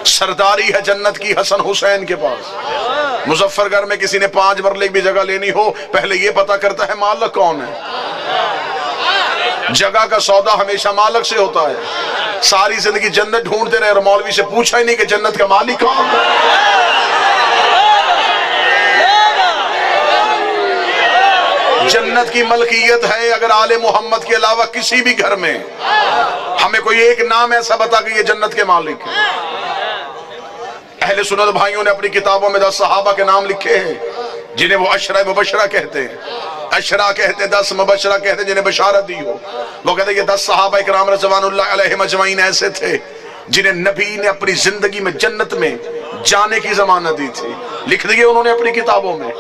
सरदारी है जन्नत की हसन हुसैन के पास। मुजफ्फरगढ़ में किसी ने 5 मरले की भी जगह लेनी हो, पहले ये पता करता है मालिक कौन है। जगह का सौदा हमेशा मालिक से होता है। सारी जिंदगी जन्नत ढूंढते रहे और मौलवी से पूछा ही नहीं कि जन्नत का मालिक कौन है। जन्नत की मलकियत है अगर आले मोहम्मद के अलावा किसी भी घर में, हमें कोई एक नाम ऐसा बता कि ये जन्नत के मालिक है। अहले सुन्नत भाइयों ने अपनी किताबों में 10 सहाबा के नाम लिखे हैं जिन्हें वो अशरा मुबशरा कहते हैं। अशरा कहते हैं 10, मुबशरा कहते हैं जिन्हें बशारत दी हो। वो कहते हैं ये 10 सहाबा इकराम रज़वानुल्लाह अलैहिम अजमईन ऐसे थे जिन्हें नबी ने अपनी जिंदगी में जन्नत में जाने की जमानत दी थी। लिख दिए उन्होंने अपनी किताबों में।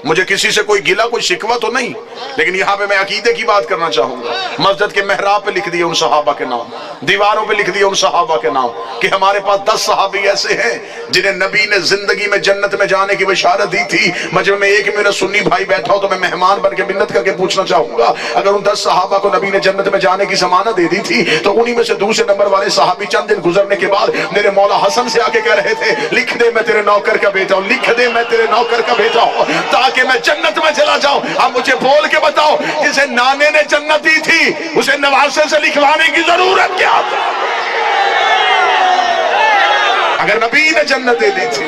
मुझे किसी से कोई गिला कोई शिकवा तो नहीं, लेकिन यहाँ पे मैं अकीदे की बात करना चाहूंगा। मस्जिद के मेहराब पे लिख दिए उन सहाबा के नाम, दीवारों पे लिख दिए उन सहाबा के नाम कि हमारे पास 10 सहाबी ऐसे हैं जिन्हें नबी ने जिंदगी में जन्नत में जाने की बशारत दी थी। मजमे में एक मेरा सुन्नी भाई बैठा हो तो मैं मेहमान बन के मिन्नत करके पूछना चाहूंगा, अगर उन 10 सहाबा को नबी ने जन्नत में जाने की जमानत दे दी थी तो उन्हीं में से दूसरे नंबर वाले सहाबी चंद दिन गुजरने के बाद मेरे मौला हसन से आके कह रहे थे, लिख दे मैं तेरे नौकर का बेटा हूं, लिख दे मैं तेरे नौकर का बेटा हूं, ताकि मैं जन्नत में चला जाऊं। अब मुझे बोल के बताओ, जिसे नाने ने जन्नत दी थी उसे नवासे से लिखवाने की जरूरत क्या थी अगर नबी ने जन्नत दे दी थी।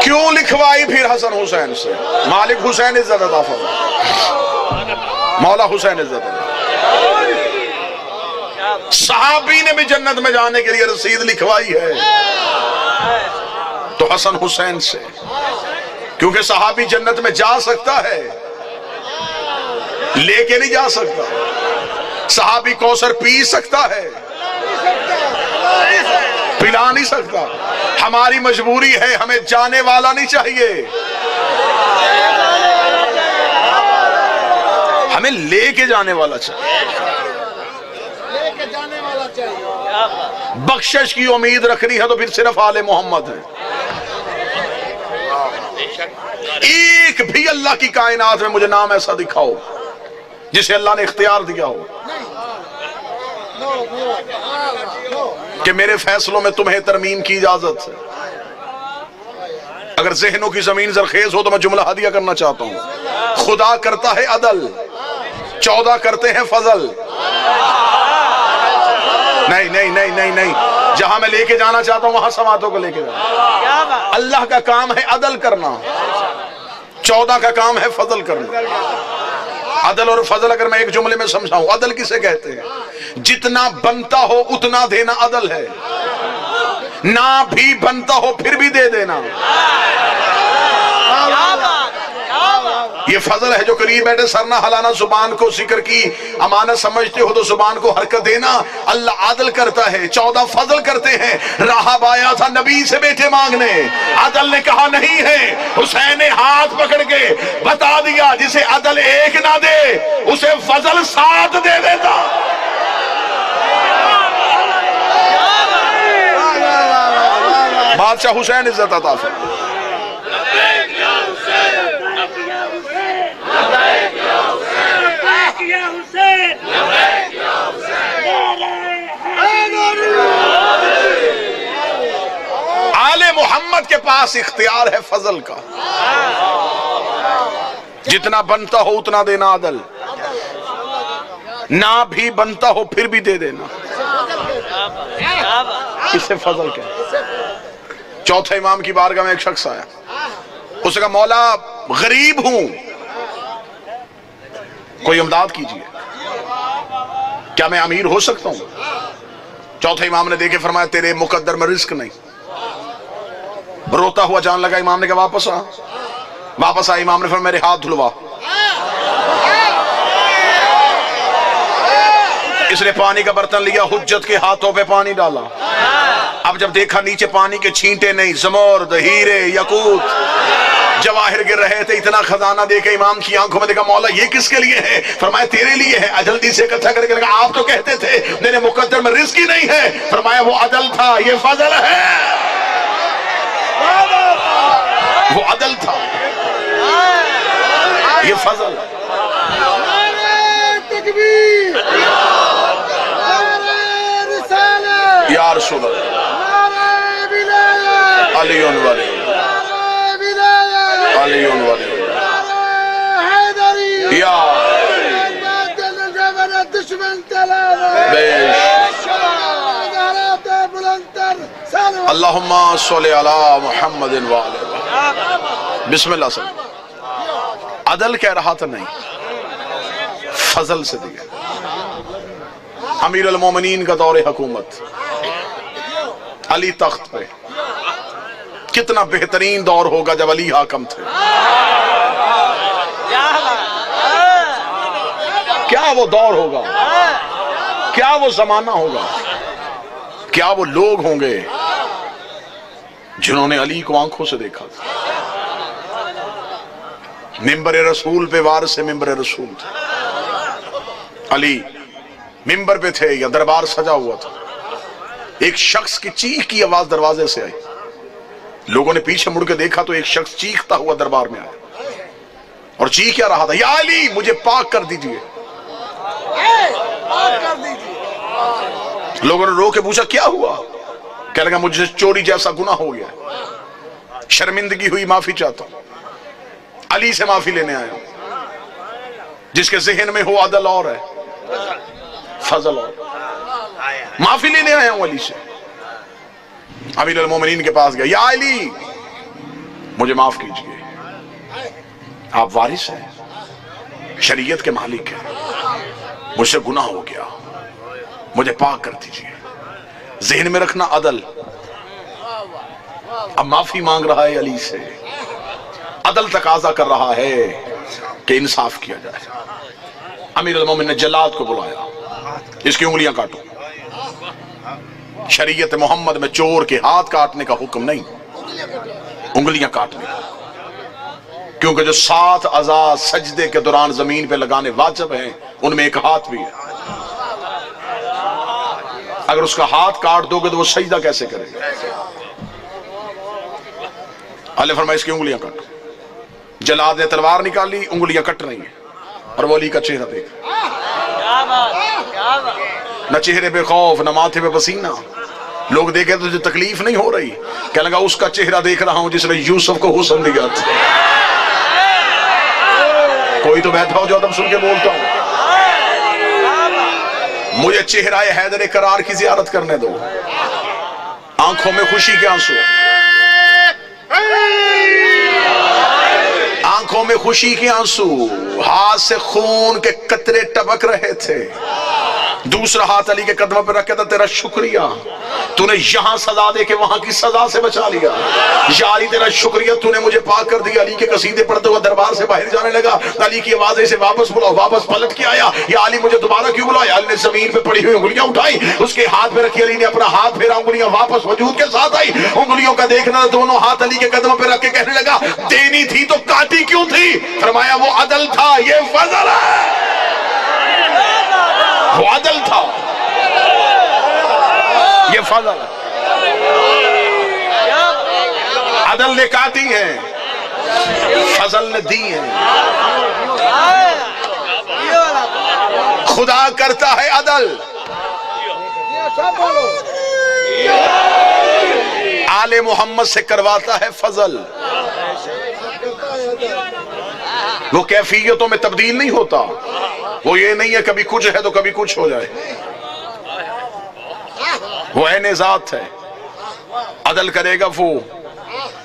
क्यों लिखवाई फिर हसन हुसैन से? मालिक हुसैन इज्जत अता फरमा, मौला हुसैन इज्जत अता। सहाबी ने भी जन्नत में जाने के लिए रसीद लिखवाई है तो हसन हुसैन से, क्योंकि सहाबी जन्नत में जा सकता है, लेके नहीं जा सकता। सहाबी कौसर पी सकता है, पिला नहीं सकता। हमारी मजबूरी है, हमें जाने वाला नहीं चाहिए, हमें लेके जाने वाला चाहिए। बख्शिश की उम्मीद रखनी है तो फिर सिर्फ आले मोहम्मद है। एक भी अल्लाह की कायनात में मुझे नाम ऐसा दिखाओ जिसे अल्लाह ने इख्तियार दिया हो कि मेरे फैसलों में तुम्हें तरमीम की इजाजत है। अगर ज़हनों की जमीन जरखेज हो तो मैं जुमला हदिया करना चाहता हूं। खुदा करता है अदल, 14 करते हैं फजल। नहीं नहीं नहीं नहीं नहीं, जहां मैं लेके जाना चाहता हूं वहां समातों को लेके जाना। अल्लाह का काम है अदल करना, 14 का काम है फजल करना। अदल और फजल अगर मैं एक जुमले में समझाऊं, अदल किसे कहते हैं? जितना बनता हो उतना देना अदल है, ना भी बनता हो फिर भी दे देना ये फजल है। जो करीब बैठे सर ना हलाना, जुबान को जिक्र की अमानत समझते हो तो जुबान को हरकत देना, अल्लाह आदल करता है। 14 फजल करते हैं। राहब आया था नबी से बेटे मांगने, अदल ने कहा नहीं है। हुसैन ने हाथ पकड़ के बता दिया, जिसे अदल 1 ना दे उसे फजल 7 दे देता। बादशाह हुसैन इज्जत अता फरमा। आले मोहम्मद के पास इख्तियार है फजल का, जितना बनता हो उतना देना अदल, ना भी बनता हो फिर भी दे देना, इसे फजल कहते। चौथे इमाम की बारगाह में एक शख्स आया, उसने कहा मौला गरीब हूं, कोई इमदाद कीजिए, क्या मैं अमीर हो सकता हूं? चौथे इमाम ने देखे फरमाया तेरे मुकद्दर में रिस्क नहीं। रोता हुआ जान लगा, इमाम ने कहा वापस आ। वापस आ, इमाम ने फरमाया मेरे हाथ धुलवा। इसने पानी का बर्तन लिया, हुज्जत के हाथों पे पानी डाला। अब अब जब देखा नीचे पानी के छींटे नहीं, ज़मर्द, हीरे, यकूत, जवाहिर गिर रहे थे, इतना खजाना देखे इमाम की आंखों में देखा, मौला ये किसके लिए है? फरमाया तेरे लिए है। जल्दी से इकट्ठा करके लगा, आप तो कहते थे मेरे मुकद्दर में रिस्क ही नहीं है। फरमाया वो अदल था, ये फजल है। वो अदल था, ये फजल। या रसूल अल्लाह, अलीउन वाले, अलीउन वाले, या अल्लाहुम्मा सल्ली अला मुहम्मदिन व आले। बिस्मिल्लाह से अदल कह रहा था, नहीं, फजल से दिया। अमीर अल मोमिनीन का दौरे हुकूमत, अली तख्त पे। कितना बेहतरीन दौर होगा जब अली हाकम थे। क्या वो दौर होगा, क्या वो जमाना होगा, क्या वो लोग होंगे जिन्होंने अली को आंखों से देखा था। मिंबर रसूल पे वारिस मिंबर रसूल थे। अली मिंबर पे थे या दरबार सजा हुआ था। एक शख्स की चीख की आवाज दरवाजे से आई। लोगों ने पीछे मुड़ के देखा तो एक शख्स चीखता हुआ दरबार में आया और चीख क्या रहा था, या अली मुझे पाक कर दीजिए। लोगों ने रो के पूछा क्या हुआ? कह लगा मुझे चोरी जैसा गुनाह हो गया, शर्मिंदगी हुई, माफी चाहता हूं। अली से माफी लेने आया, जिसके जहन में हो अदल और है, फजल और। माफी लेने आया हूं अली से। अमीर अल मोमिनीन के पास गया, या अली मुझे माफ कीजिए, आप वारिस हैं, शरीयत के मालिक हैं, मुझसे गुनाह हो गया, मुझे पाक कर दीजिए। जहन में रखना अदल। अब माफी मांग रहा है अली से। अदल तकाजा कर रहा है कि इंसाफ किया जाए। अमीर अल मोमिन ने जल्लाद को बुलाया, इसकी उंगलियां काटो। शरीयत मोहम्मद में चोर के हाथ काटने का हुक्म नहीं, उंगलियां काटने का। क्योंकि जो 7 अज़ा सजदे के दौरान जमीन पे लगाने वाजिब हैं, उनमें एक हाथ भी है। अगर उसका हाथ काट दोगे तो वो सजदा कैसे करेगा? अल्लाह फरमाए इसकी उंगलियां काटो। जल्लाद ने तलवार निकाली, उंगलियां कट रही हैं और वो अली का चेहरा देख, न चेहरे पे खौफ, न माथे पे पसीना। लोग देखे तो तुझे तकलीफ नहीं हो रही? क्या लगा उसका चेहरा देख रहा हूं जिसने यूसुफ को हुस्न दिया था। कोई तो बैठा हो जो तब सुन के बोलता हूं, मुझे चेहरा हैदर करार की जियारत करने दो। आंखों में खुशी के आंसू, आंखों में खुशी के आंसू, हाथ से खून के कतरे टपक रहे थे। दूसरा हाथ अली के कदमों पर रखा था, तेरा शुक्रिया, तूने यहां सजा दे के वहां की सजा से बचा लिया। या अली तेरा शुक्रिया, तूने मुझे पाक कर दिया। अली के कसीदे पढ़ते हुए दरबार से बाहर जाने लगा। अली की आवाज से वापस बुलाओ, वापस पलट के आया, या अली मुझे दोबारा क्यों बुलाया? अली ने जमीन पे पड़ी हुई उंगलियां उठाई, उसके हाथ में रखी। अली ने अपना हाथ फेरा, उंगलियां वापस वजूद के साथ आई। उंगलियों का देखना, दोनों हाथ अली के कदमों पर रख के कहने लगा, देनी थी तो काटी क्यों थी? फरमाया वो अदल था, ये फजल है। वो अदल था, ये फजल है। अदल ने काटी है, फजल ने दी है। खुदा करता है अदल, आले मोहम्मद से करवाता है फजल। वो कैफियतों में तब्दील नहीं होता। वो ये नहीं है कभी कुछ है तो कभी कुछ हो जाए। वो ऐने ज़ात है, अदल करेगा, वो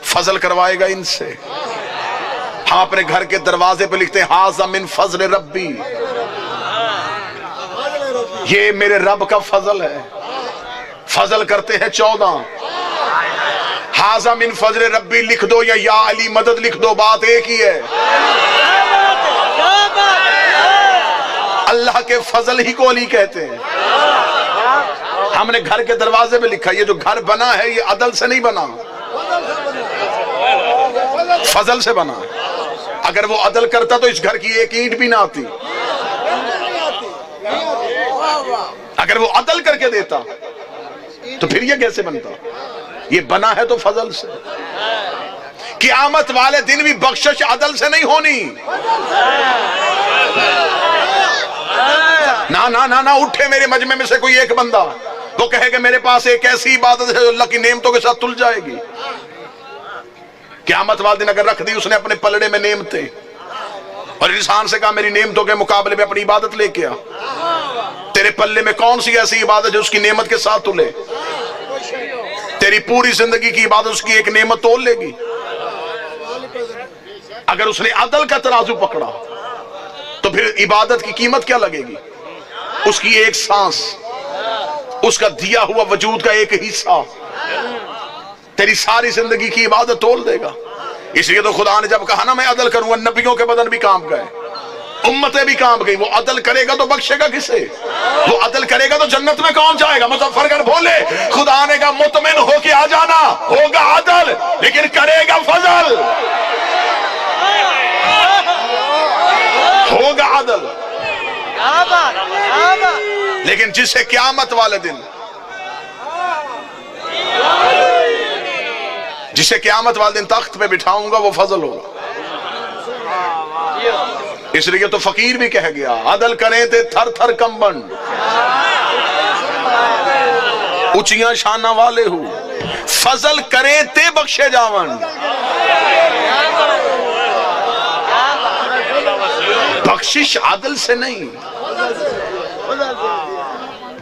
फजल करवाएगा इनसे। हम अपने घर के दरवाजे पे लिखते हैं, हाज़ा मिन फजल रब्बी, ये मेरे रब का फजल है। फजल करते हैं 14। हाज़ा मिन फजल रब्बी लिख दो या अली मदद लिख दो, बात एक ही है। अल्लाह के फजल ही को अली कहते हैं। हमने घर के दरवाजे पे लिखा, ये जो घर बना है ये अदल से नहीं बना, फजल से बना। अगर वो अदल करता तो इस घर की एक ईंट भी ना आती। अगर वो अदल करके देता तो फिर ये कैसे बनता? ये बना है तो फजल से। क़यामत वाले दिन भी बख्शिश अदल से नहीं होनी। ना ना ना ना उठे मेरे मजमे में से कोई एक बंदा, वो कहेगा मेरे पास एक ऐसी इबादत है जो अल्लाह की नेमतों के साथ तुल जाएगी। क़यामत वाले दिन अगर रख दी उसने अपने पलड़े में नेमतें, और इंसान से कहा मेरी नेमतों के मुकाबले में अपनी इबादत लेके आ, तेरे पल्ले में कौन सी ऐसी इबादत है उसकी नेमत के साथ तुले? तेरी पूरी जिंदगी की इबादत उसकी एक नेमत तोल लेगी। अगर उसने अदल का तराजू पकड़ा तो फिर इबादत की कीमत क्या लगेगी? उसकी एक सांस, उसका दिया हुआ वजूद का एक हिस्सा तेरी सारी जिंदगी की इबादत तोल देगा। इसलिए तो खुदा ने जब कहा ना मैं अदल करूंगा, नबियों के बदन भी काम गए, उम्मतें भी काम गई। वो अदल करेगा तो बख्शेगा किसे? वो अदल करेगा तो जन्नत में कौन जाएगा? मुज़फ़्फ़रगढ़ बोले खुदा ने कहा मुतमिन होके आ जाना, होगा अदल लेकिन करेगा फजल, होगा अदल लेकिन जिसे क़यामत वाले दिन, जिसे क़यामत वाले दिन तख्त पे बिठाऊंगा वो फजल होगा। इसलिए तो फकीर भी कह गया अदल करें थे थर थर कंबन, ऊंचियां शाना वाले हो, फजल करें ते बख्शे जावन। बख्शिश अदल से नहीं,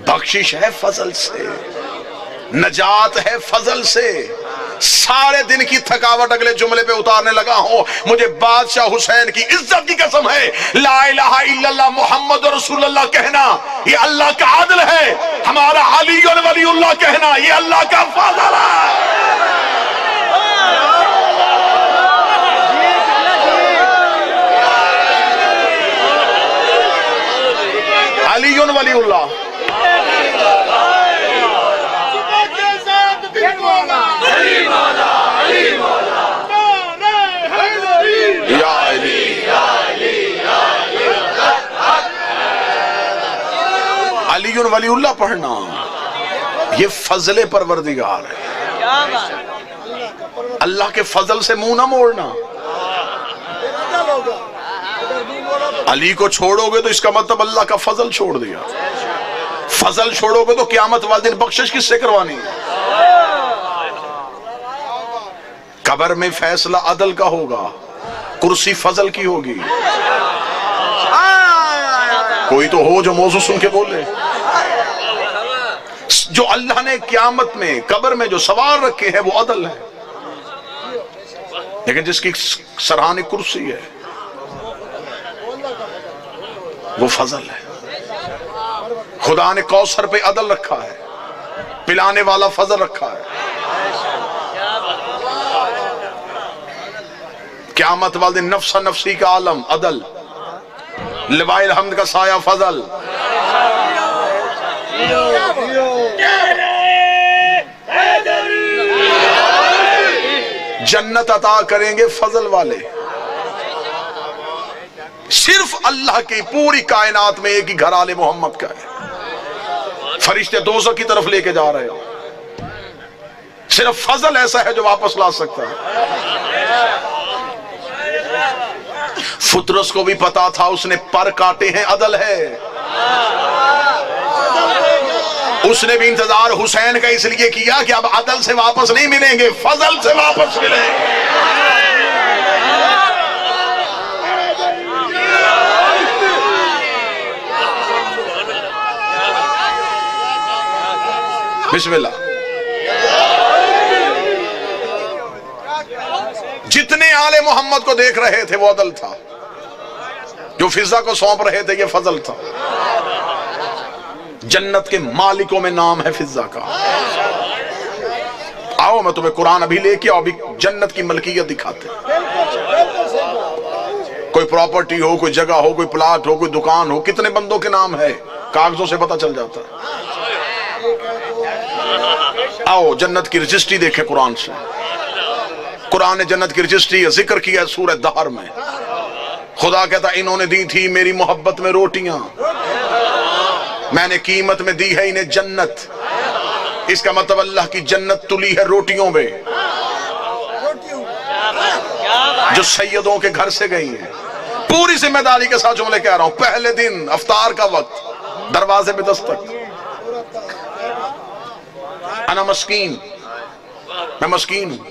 बख्शिश है फजल से, नजात है फजल से। सारे दिन की थकावट अगले जुमले पे उतारने लगा हूं, मुझे बादशाह हुसैन की इज्जत की कसम है, ला इलाहा इल्लल्लाह मुहम्मद रसूलुल्लाह कहना ये अल्लाह का आदल है, हमारा अली वलीउल्लाह कहना ये अल्लाह का फजल है। अली वलीउल्लाह अली वलीउल्लाह पढ़ना ये फजले परवरदिगार है। अल्लाह के फजल से मुंह ना मोड़ना। अली को छोड़ोगे तो इसका मतलब अल्लाह का फजल छोड़ दिया। फजल छोड़ोगे तो क़यामत वाले दिन बख्शिश किससे करवानी है? कब्र में फैसला अदल का होगा, कुर्सी फजल की होगी। कोई तो हो जो मौजू सुन के बोले। जो अल्लाह ने क़यामत में कब्र में जो सवाल रखे हैं वो अदल है, लेकिन जिसकी सरहानी कुर्सी है वो फजल है। खुदा ने कौसर पे अदल रखा है, पिलाने वाला फजल रखा है। क़यामत वाले दिन नफ्सा नफ्सी का आलम अदल, लिवाइल हम्द का साया फजल। जन्नत अता करेंगे फजल वाले। सिर्फ अल्लाह की पूरी कायनात में एक ही घर आले मोहम्मद का है। फरिश्ते दोज़ख की तरफ लेके जा रहे हो, सिर्फ फजल ऐसा है जो वापस ला सकता है। फुतरस को भी पता था, उसने पर काटे हैं अदल है। उसने भी इंतजार हुसैन का इसलिए किया कि अब अदल से वापस नहीं मिलेंगे, फजल से वापस मिलेंगे। बिस्मिल्लाह। जितने आले मोहम्मद को देख रहे थे वो अदल था, जो फिजा को सौंप रहे थे ये फजल था। जन्नत के मालिकों में नाम है फिजा का। आओ मैं तुम्हें कुरान अभी लेके आओ, अभी जन्नत की मलकियत दिखाते। कोई प्रॉपर्टी हो, कोई जगह हो, कोई प्लाट हो, कोई दुकान हो, कितने बंदों के नाम है कागजों से पता चल जाता है। आओ जन्नत की रजिस्ट्री देखें कुरान से। कुरान ने जन्नत की रजिस्ट्री जिक्र किया सूरह दहर में। खुदा कहता इन्होंने दी थी मेरी मोहब्बत में रोटियां, मैंने कीमत में दी है इन्हें जन्नत। इसका मतलब अल्लाह की जन्नत तुली है रोटियों में जो सैयदों के घर से गई है। पूरी जिम्मेदारी के साथ जुमले कह रहा हूं। पहले दिन अफ्तार का वक्त, दरवाजे पे दस्तक, अना मस्कीन, मैं मस्कीन हूं।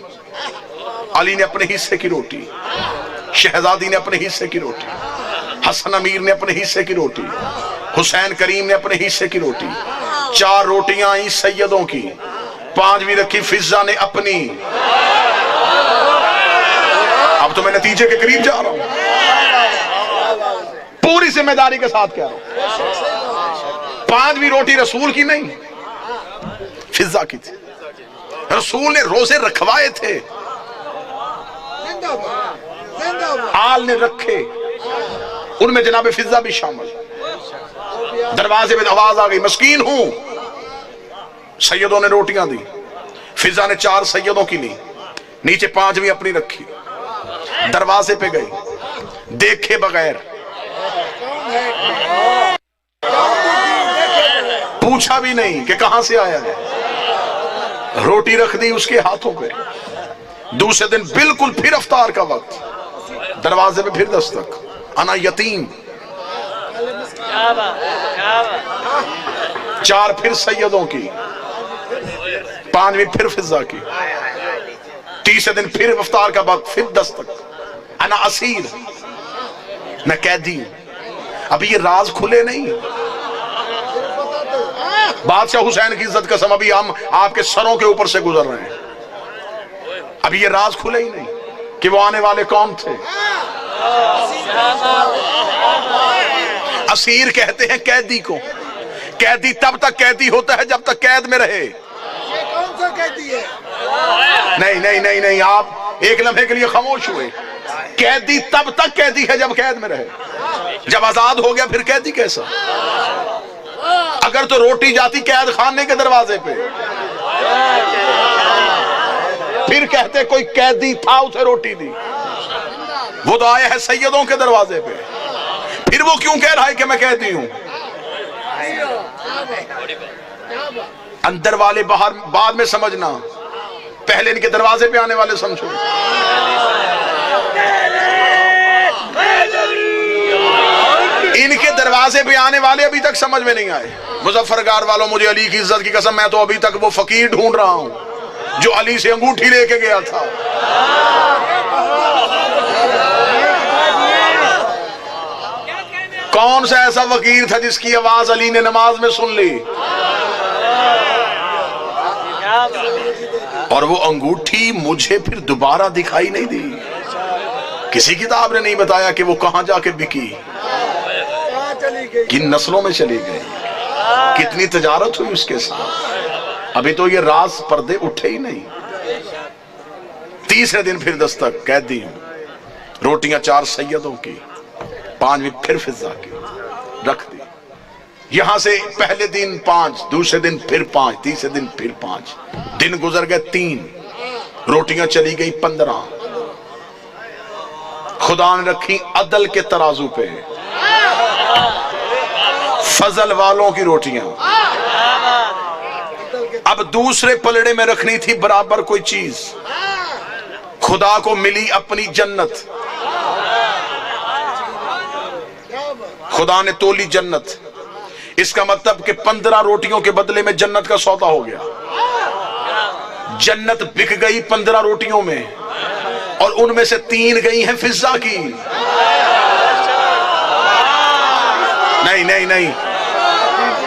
अली ने अपने हिस्से की रोटी, शहजादी ने अपने हिस्से की रोटी, हसन अमीर ने अपने हिस्से की रोटी, हुसैन करीम ने अपने हिस्से की रोटी। 4 रोटियां आई सैयदों की, 5वीं रखी फिजा ने अपनी। अब तो मैं नतीजे के करीब जा रहा हूं, पूरी जिम्मेदारी के साथ कह रहा हूं। 5वीं रोटी रसूल की नहीं, फिजा की थी। रसूल ने रोजे रखवाए थे, आल ने रखे, उनमें जनाब फिजा भी शामिल। दरवाजे में आवाज आ गई, मस्कीन हूं। सैयदों ने रोटियां दी, फिजा ने 4 सैयदों की ली, नीचे 5वीं अपनी रखी। दरवाजे पे गई, देखे बगैर, पूछा भी नहीं कि कहां से आया है, रोटी रख दी उसके हाथों पे। दूसरे दिन बिल्कुल फिर अफ्तार का वक्त, दरवाजे पे फिर दस्तक, अना यतीम। 4 फिर सैयदों की, 5वीं फिर फिजा की। तीसरे दिन फिर अफ्तार का वक्त, फिर दस्तक, अना असीर, मैं कैदी। अभी ये राज खुले नहीं। बादशाह हुसैन की इज्जत कसम, अभी हम आपके सरों के ऊपर से गुजर रहे हैं। अभी ये राज खुले ही नहीं कि वो आने वाले कौन थे। असीर कहते हैं कैदी को। कैदी तब तक कैदी होता है जब तक कैद में रहे। कौन सा कैदी है? नहीं नहीं नहीं नहीं, आप एक लम्हे के लिए खामोश हुए। कैदी तब तक कैदी है जब कैद में रहे। जब आजाद हो गया फिर कैदी कैसा? अगर तो रोटी जाती कैद खाने के दरवाजे पे, फिर कहते कोई कैदी था उसे रोटी दी। वो तो आया है सैयदों के दरवाजे पे, फिर वो क्यों कह रहा है कि मैं कैदी हूं? अंदर वाले बाहर बाद में समझना, पहले इनके दरवाजे पे आने वाले समझो। इनके दरवाजे पे आने वाले अभी तक समझ में नहीं आए। मुजफ्फरगढ़ वालों, मुझे अली की इज्जत की कसम, मैं तो अभी तक वो फकीर ढूंढ रहा हूं जो अली से अंगूठी लेके गया था। कौन सा ऐसा फकीर था जिसकी आवाज अली ने नमाज में सुन ली? और वो अंगूठी मुझे फिर दोबारा दिखाई नहीं दी। किसी किताब ने नहीं बताया कि वो कहां जाके बिकी, किन नस्लों में चली गई, कितनी तजारत हुई उसके साथ। अभी तो ये राज पर्दे उठे ही नहीं। तीसरे दिन फिर दस्तक, कैदी हूं। रोटियां 4 सैयदों की, 5वीं फिर फिजा की, रख दी। यहां से पहले दिन 5, दूसरे दिन फिर 5, तीसरे दिन फिर 5। दिन गुजर गए 3, रोटियां चली गई 15। खुदा ने रखी अदल के तराजू पे, फजल वालों की रोटियां। अब दूसरे पलड़े में रखनी थी बराबर कोई चीज। खुदा को मिली अपनी जन्नत। खुदा ने तोली जन्नत। इसका मतलब कि 15 रोटियों के बदले में जन्नत का सौदा हो गया। जन्नत बिक गई 15 रोटियों में, और उनमें से 3 गई हैं फिजा की। नहीं नहीं नहीं,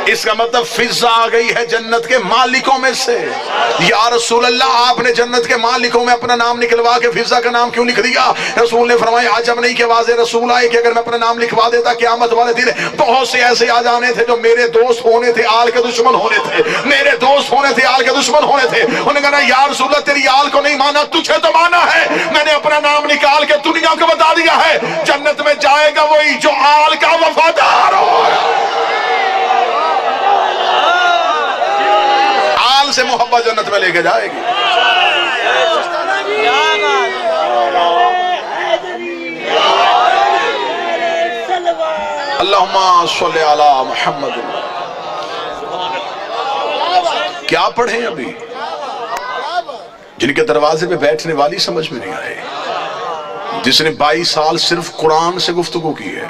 इसका मतलब फिजा आ गई है जन्नत के मालिकों में से। या रसूल अल्लाह, आपने जन्नत के मालिकों में अपना नाम निकलवा के फिजा का नाम क्यों लिख दिया? रसूल ने फरमाया, आज जब नहीं के वाज़े रसूल आए कि अगर मैं अपना नाम लिखवा देता क़यामत वाले दिन बहुत से ऐसे आ जाने थे जो मेरे दोस्त होने थे, आल के दुश्मन होने थे, मेरे दोस्त होने थे, आल के दुश्मन होने थे। उन्होंने कहा, या रसूल अल्लाह, तेरी आल को नहीं माना, तुझे तो माना है। मैंने अपना नाम निकाल के दुनिया को बता दिया है, जन्नत में जाएगा वही जो आल का वफादार हो। जान से मोहब्बत जन्नत में लेके जाएगी। अल्लाहुम्मा सल्ली अला मुहम्मद। क्या पढ़े अभी? जिनके दरवाजे पे बैठने वाली समझ में नहीं आए, जिसने 22 साल सिर्फ कुरान से गुफ्तगू की है,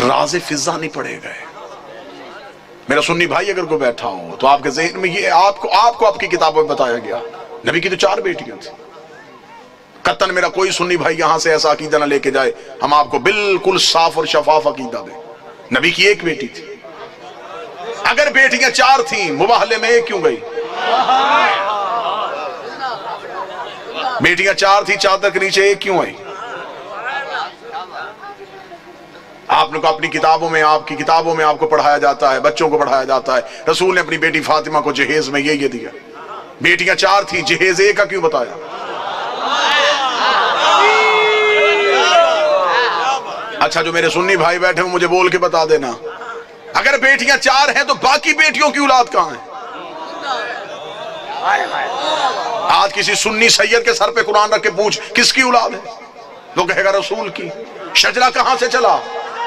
राज़े फिजा नहीं पढ़े गए। मेरा सुन्नी भाई अगर कोई बैठा हो तो आपके ज़हन में ये आपको आपकी किताबों में बताया गया, नबी की तो 4 बेटियां थी। कतन मेरा कोई सुन्नी भाई यहां से ऐसा अकीदा ना लेके जाए, हम आपको बिल्कुल साफ और शफाफ अकीदा दें। नबी की 1 बेटी थी। अगर बेटियां 4 थी, मुबाहले में 1 क्यों गई? बेटियां 4 थी, चादर के नीचे 1 क्यों आई? आपने को अपनी किताबों में, आपकी किताबों में आपको पढ़ाया जाता है, बच्चों को पढ़ाया जाता है, रसूल ने अपनी बेटी फातिमा को जहेज में ये दिया। बेटियां 4 थी, जहेज 1 का क्यों बताया? अच्छा, जो मेरे सुन्नी भाई बैठे हो मुझे बोल के बता देना, अगर बेटियां 4 हैं तो बाकी बेटियों की औलाद कहां है? आज किसी सुन्नी सैयद के सर पे कुरान रख के पूछ किसकी औलाद है, वो कहेगा रसूल की। शजरा कहां से चला,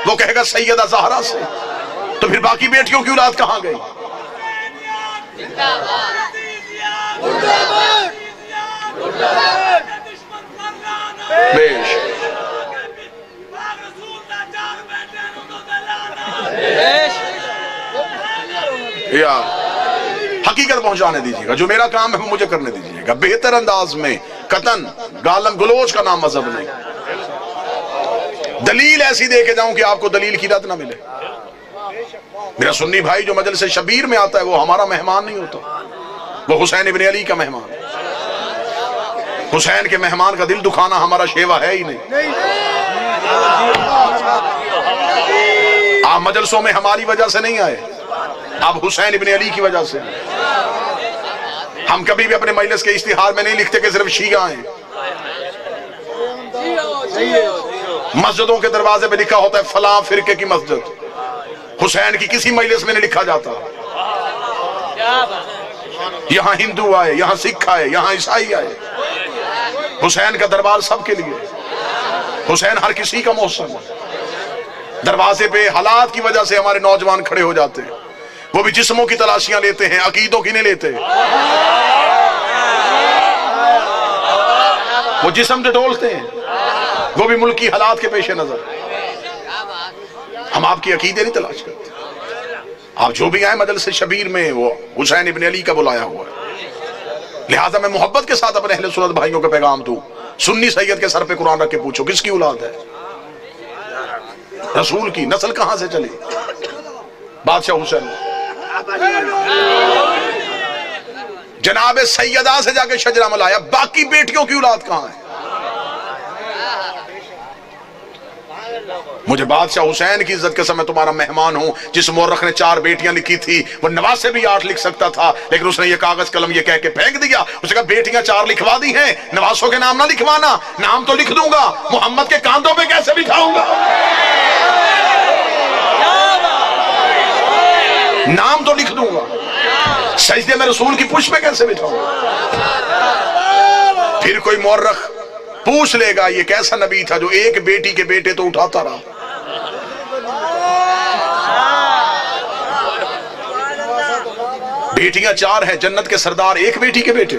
वो कहेगा सैयदा ज़हरा से। तो फिर बाकी बेटियों की औलाद कहां गई? बेश यार, हकीकत पहुंचाने दीजिएगा। जो मेरा काम है वो मुझे करने दीजिएगा बेहतर अंदाज में। कतन गालम गलोच का नाम मजहब नहीं। दलील ऐसी दे के जाऊं कि आपको दलील की रद ना मिले। मेरा सुन्नी भाई जो मजलिस शबीर में आता है वो हमारा मेहमान नहीं होता, वो हुसैन इब्न अली का मेहमान। हुसैन के मेहमान का दिल दुखाना हमारा शेवा है ही नहीं। आप मजलिसों में हमारी वजह से नहीं आए, आप हुसैन इब्न अली की वजह से। हम कभी भी अपने मजलिस के इश्तिहार में नहीं लिखते कि सिर्फ शिया हैं। मस्जिदों के दरवाजे पे लिखा होता है फलां फिरके की मस्जिद। हुसैन की किसी मजलिस में नहीं लिखा जाता यहां हिंदू आए, यहां सिख आए, यहां ईसाई आए। हुसैन का दरबार सबके लिए। हुसैन हर किसी का मौसम है। दरवाजे पे हालात की वजह से हमारे नौजवान खड़े हो जाते हैं, वो भी जिस्मों की तलाशियां लेते हैं, अकीदों की नहीं लेते। वो जिस्म से डोलते हैं, वो भी मुल्क की हालात के पेश नजर। हम आपकी अकीदे नहीं तलाश करते। आप जो भी आए मजलिस शबीर में वो हुसैन इब्न अली का बुलाया हुआ है। लिहाजा मैं मोहब्बत के साथ अपने अहले सुन्नत भाइयों को पैगाम दूं, सुन्नी सैयद के सर पे कुरान रख के पूछो किसकी औलाद है? रसूल की। नस्ल कहां से चली? बादशाह हुसैन। जनाब सैयदा से जाके शजरा मलाया, बाकी बेटियों की औलाद कहां है? मुझे बादशाह हुसैन की इज्जत के समय तुम्हारा मेहमान हूं। जिस मोरख ने 4 बेटियां लिखी थी वो नवाज से भी 8 लिख सकता था, लेकिन उसने ये कागज कलम ये कह के फेंक दिया। उसने कहा बेटियां 4 लिखवा दी हैं, नवासों के नाम ना लिखवाना। नाम तो लिख दूंगा, मोहम्मद के कांधों पे कैसे बिठाऊंगा? नाम तो लिख दूंगा, सजदे में रसूल की पुष्प पे कैसे बिठाऊंगा? फिर कोई मोरख पूछ लेगा ये कैसा नबी था जो एक बेटी के बेटे तो उठाता रहा। बेटियां 4 हैं, जन्नत के सरदार एक बेटी के बेटे।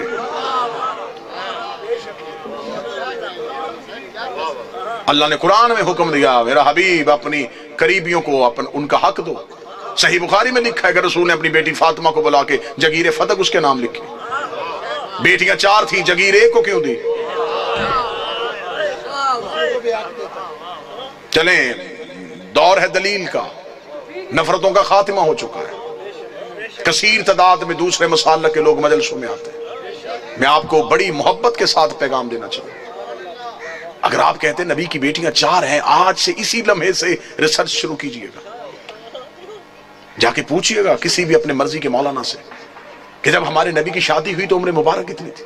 अल्लाह ने कुरान में हुक्म दिया, मेरा हबीब अपनी करीबियों को उनका हक दो। सही बुखारी में लिखा है कि रसूल ने अपनी बेटी फातिमा को बुला के जगीर फतक उसके नाम लिखी। बेटियां 4 थी, जगीर 1 को क्यों दी? चलें, दौर है दलील का। नफरतों का खात्मा हो चुका है। कसीर तादाद में दूसरे मसाल के लोग मजलिसों में आते हैं। मैं आपको बड़ी मोहब्बत के साथ पैगाम देना चाहूँ, अगर आप कहते हैं नबी की बेटियां 4 हैं, आज से इसी लम्हे से रिसर्च शुरू कीजिएगा। जाके पूछिएगा किसी भी अपने मर्जी के मौलाना से कि जब हमारे नबी की शादी हुई तो उम्र मुबारक कितनी थी।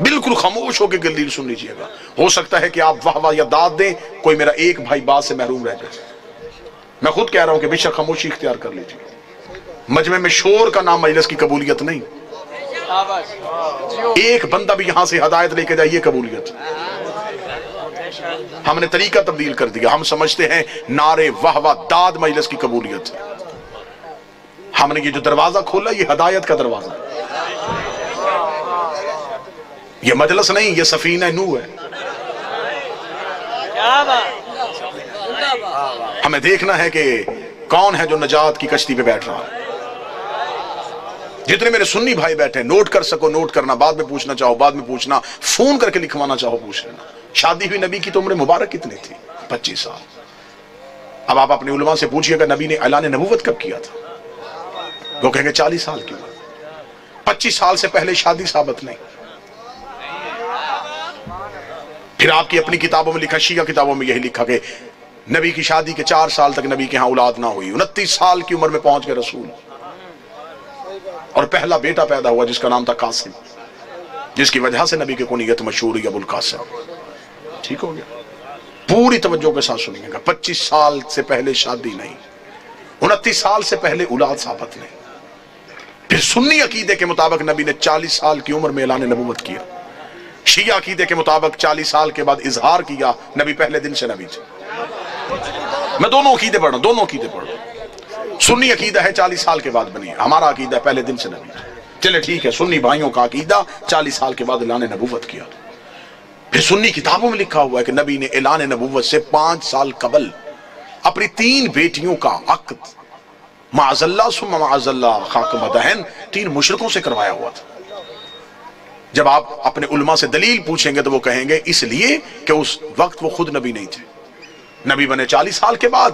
बिल्कुल खामोश होकर दलील सुन लीजिएगा। हो सकता है कि आप वाह वाह या दाद दें, कोई मेरा एक भाई बात से महरूम रह जाए। मैं खुद कह रहा हूं कि बेशक खामोशी इख्तियार कर लीजिए, मजमे में शोर का नाम मजलिस की कबूलियत नहीं। एक बंदा भी यहां से हिदायत लेके जाइए कबूलियत। हमने तरीका तब्दील कर दिया, हम समझते हैं नारे वाह वाह दाद मजलिस की कबूलियत। हमने ये जो दरवाजा खोला ये हिदायत का दरवाजा है, ये मजलिस नहीं, ये सफीना नूह है। हमें देखना है कि कौन है जो नजात की कश्ती पे बैठ रहा है। जितने मेरे सुन्नी भाई बैठे, नोट कर सको नोट करना, बाद में पूछना चाहो बाद में पूछना, फोन करके लिखवाना चाहो पूछ लेना। शादी हुई नबी की तो उम्र मुबारक कितनी थी? 25 साल। अब आप अपने उलमा से पूछिएगा नबी ने ऐलान नबूवत कब किया था, वो कहेंगे 40 साल की उम्र। 25 साल से पहले शादी साबित नहीं। फिर आपकी अपनी किताबों में लिखा, शिया किताबों में यही लिखा कि नबी की शादी के 4 साल तक नबी के यहां औलाद ना हुई। 29 साल की उम्र में पहुंच गए रसूल, और पहला बेटा पैदा हुआ जिसका नाम था कासिम, जिसकी वजह से नबी की कुनियत मशहूर हुई अबुल कासिम। ठीक हो गया? पूरी तवज्जो के साथ सुनिएगा। 25 साल से पहले शादी नहीं, 29 साल से पहले औलाद साबित नहीं। फिर सुन्नी अकीदे के मुताबिक नबी ने 40 साल की उम्र में ऐलान नबूवत किया। शिया अकीदे के मुताबिक 40 साल के बाद इजहार किया, नबी पहले दिन से नबी थे। मैं दोनों अकीदे पढ़ रहा हूं, दोनों अकीदे पढ़ रहा हूं। सुन्नी अकीदा है 40 साल के बाद बनी, हमारा अकीदा पहले दिन से नबी थे। चले ठीक है, सुन्नी भाइयों का अकीदा 40 साल के बाद ऐलान नबूवत किया। फिर सुन्नी किताबों में लिखा हुआ है कि नबी ने ऐलान नबूवत से 5 साल कबल अपनी 3 बेटियों का अक्द माअज़ल्लाह सुम्मा माअज़ल्लाह खाक मदहन 3 मुशरिकों से करवाया हुआ था। जब आप अपने उलमा से दलील पूछेंगे तो वो कहेंगे इसलिए कि उस वक्त वो खुद नबी नहीं थे, नबी बने 40 साल के बाद,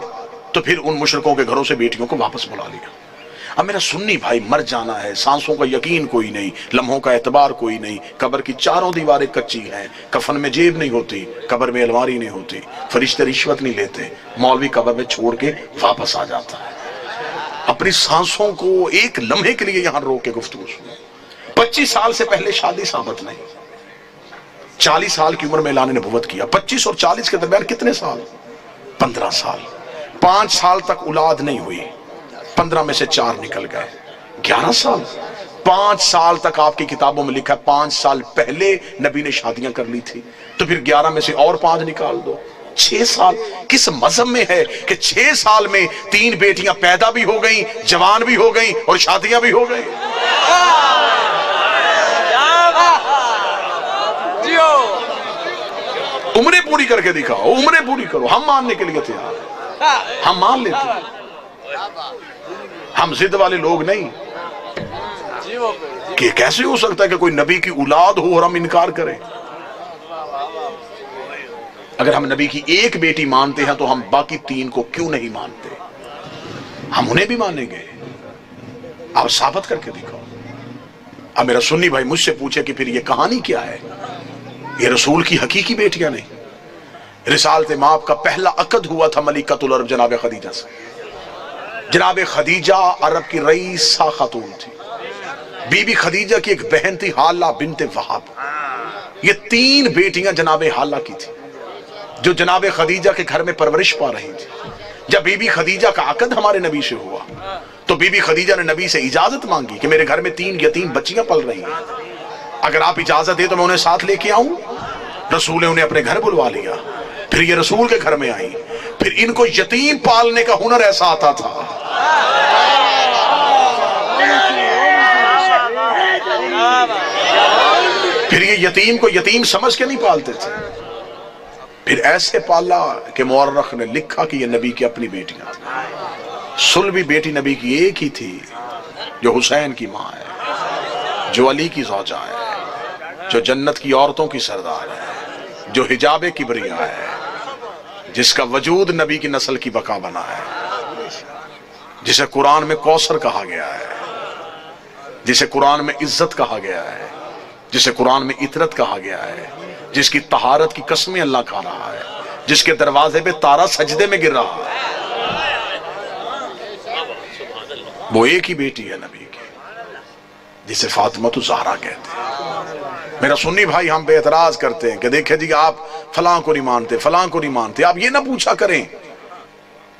तो फिर उन मुशरिकों के घरों से बेटियों को वापस बुला लिया। अब मेरा सुन्नी भाई, मर जाना है, सांसों का यकीन कोई नहीं, लम्हों का एतबार कोई नहीं, कब्र की 4 दीवारें कच्ची हैं, कफन में जेब नहीं होती, कब्र में अलमारी नहीं होती, फरिश्ते रिश्वत नहीं लेते, मौलवी कब्र में छोड़ के वापस आ जाता है। अपनी सांसों को एक लम्हे के लिए यहां रोक के गुफ्तगू सुनो। 25 साल से पहले शादी साबित नहीं, 40 साल की उम्र में ऐलान नबूवत किया। 25 और 40 के दरमियान कितने साल? 15 साल। 5 साल तक औलाद नहीं हुई, 15 में से 4 निकल गए, 11 साल। 5 साल तक आपकी किताबों में लिखा है 5 साल पहले नबी ने शादियां कर ली थी, तो फिर 11 में से और 5 निकाल दो, 6 साल। किस मजहब में है कि 6 साल में 3 बेटियां पैदा भी हो गई, जवान भी हो गई और शादियां भी हो गई? उम्रें पूरी करके दिखाओ, उम्रें पूरी करो, हम मानने के लिए तैयार, हम मान लेते हैं। हम जिद वाले लोग नहीं कि कैसे हो सकता है कि कोई नबी की औलाद हो और हम इनकार करें। अगर हम नबी की एक बेटी मानते हैं तो हम बाकी 3 को क्यों नहीं मानते? हम उन्हें भी मानेंगे। आप साबित करके दिखाओ। अब मेरा सुन्नी भाई मुझसे पूछे कि फिर ये कहानी क्या है? ये रसूल की हकीकी बेटियां नहीं। रिसालत माप का पहला अकद हुआ था मलिकतुल अरब जनाब खदीजा से। जनाब खदीजा अरब की रईसा खातून थी। बीबी खदीजा की एक बहन थी हाला बिनते वहाब। ये 3 बेटियां जनाब हाला की थी जो जनाब खदीजा के घर में परवरिश पा रही थी। जब बीबी खदीजा का अकद हमारे नबी से हुआ तो बीबी खदीजा ने नबी से इजाजत मांगी कि मेरे घर में 3 यतीम बच्चियां पल रही हैं, अगर आप इजाजत दे तो मैं उन्हें साथ लेके आऊं। रसूल ने उन्हें अपने घर बुलवा लिया। फिर ये रसूल के घर में आई। फिर इनको यतीम पालने का हुनर ऐसा आता था, फिर ये यतीम को यतीम समझ के नहीं पालते थे, फिर ऐसे पाला कि मुअर्रख ने लिखा कि ये नबी की अपनी बेटियां। सुलभी बेटी नबी की एक ही थी जो हुसैन की मां है, जो अली की ज़ौजा है, जो जन्नत की औरतों की सरदार है, जो हिजाबे किबरिया है, जिसका वजूद नबी की नस्ल की बका बना है, जिसे कुरान में कौसर कहा गया है, जिसे कुरान में इज्जत कहा गया है, जिसे कुरान में इतरत कहा गया है, जिसकी तहारत की कसमें अल्लाह खा रहा है, जिसके दरवाजे पे तारा सजदे में गिर रहा है, वो एक ही बेटी है नबी की, जिसे फातिमा तो ज़हरा कहते हैं। मेरा सुन्नी भाई हम पे एतराज करते हैं कि देखे जी आप फलां को नहीं मानते, फलां को नहीं मानते। आप ये ना पूछा करें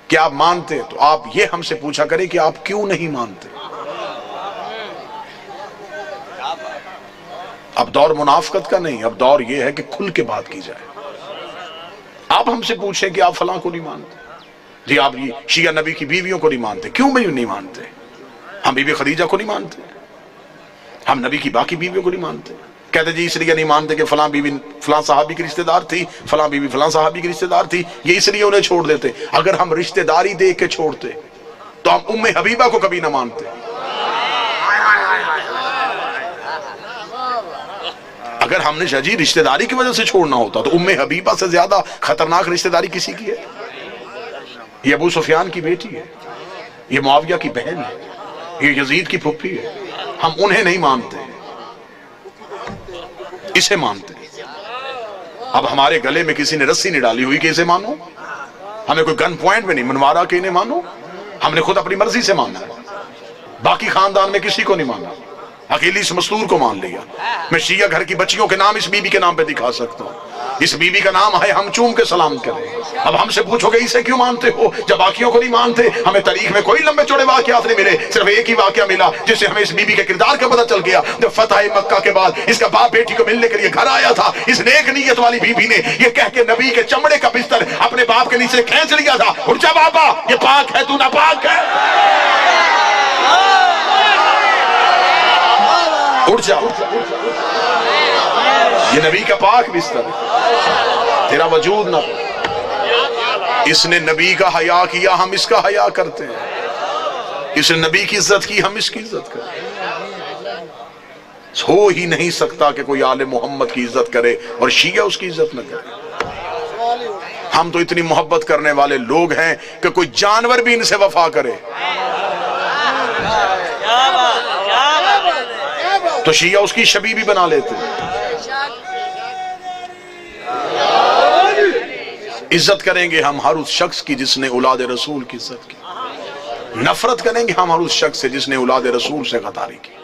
कि आप मानते, तो आप ये हमसे पूछा करें कि आप क्यों नहीं मानते। अब दौर मुनाफकत का नहीं, अब दौर ये है कि खुल के बात की जाए। आप हमसे पूछें कि आप फलां को नहीं मानते, जी आप ये शिया नबी की बीवियों को नहीं मानते, क्यों भी नहीं मानते? हम बीबी खदीजा को नहीं मानते, हम नबी की बाकी बीवियों को नहीं मानते। कहते जी इसलिए नहीं मानते कि फलां बीवी फलां साहबी की रिश्तेदार थी, फलां बीवी फलां साहबी की रिश्तेदार थी, ये इसलिए उन्हें छोड़ देते। अगर हम रिश्तेदारी देख के छोड़ते तो हम उम्मे हबीबा को कभी ना मानते। अगर हमने जी रिश्तेदारी की वजह से छोड़ना होता तो उम्मे हबीबा से ज्यादा खतरनाक रिश्तेदारी किसी की है? ये अबू सुफियान की बेटी है, ये मुआविया की बहन है, ये यजीद की फुप्पी है। हम उन्हें नहीं मानते, इसे मानते। अब हमारे गले में किसी ने रस्सी नहीं डाली हुई कि इसे मानो, हमें कोई गन पॉइंट में नहीं मनवारा कि इन्हें मानो, हमने खुद अपनी मर्जी से माना है। बाकी खानदान में किसी को नहीं माना, अकेली इस मस्तूर को मान लिया। मैं शिया घर की बच्चियों के नाम इस बीबी के नाम पे दिखा सकता हूँ, इस बीबी का नाम है, हम चूम के सलाम करें। अब हमसे पूछोगे इसे क्यों मानते हो जब बाकियों को नहीं मानते? हमें तारीख में कोई लंबे चौड़े वाकयात नहीं मिले, सिर्फ एक ही वाकया मिला जिससे हमें इस बीबी के किरदार का पता चल गया। जब फतह मक्का के बाद इसका बाप बेटी को मिलने के लिए घर आया था, इस नेक नीयत वाली बीबी ने ये कह के नबी के चमड़े का बिस्तर अपने बाप के नीचे खींच लिया था, उठ जा बाबा, ये पाक है, तू नापाक है, उठ जा, ये नबी का पाक बिस्तर है, तेरा वजूद ना। इसने नबी का हया किया, हम इसका हया करते हैं। इसने नबी की इज्जत की, हम इसकी इज्जत करते हैं। हो ही नहीं सकता कि कोई आले मोहम्मद की इज्जत करे और शिया उसकी इज्जत न करे। हम तो इतनी मोहब्बत करने वाले लोग हैं कि कोई जानवर भी इनसे वफा करे तो शिया उसकी शबी भी बना लेते। इज्जत करेंगे हम हर उस शख्स की जिसने औलाद रसूल की इज्जत की, नफरत करेंगे हम हर उस शख्स से जिसने औलाद रसूल से गद्दारी की।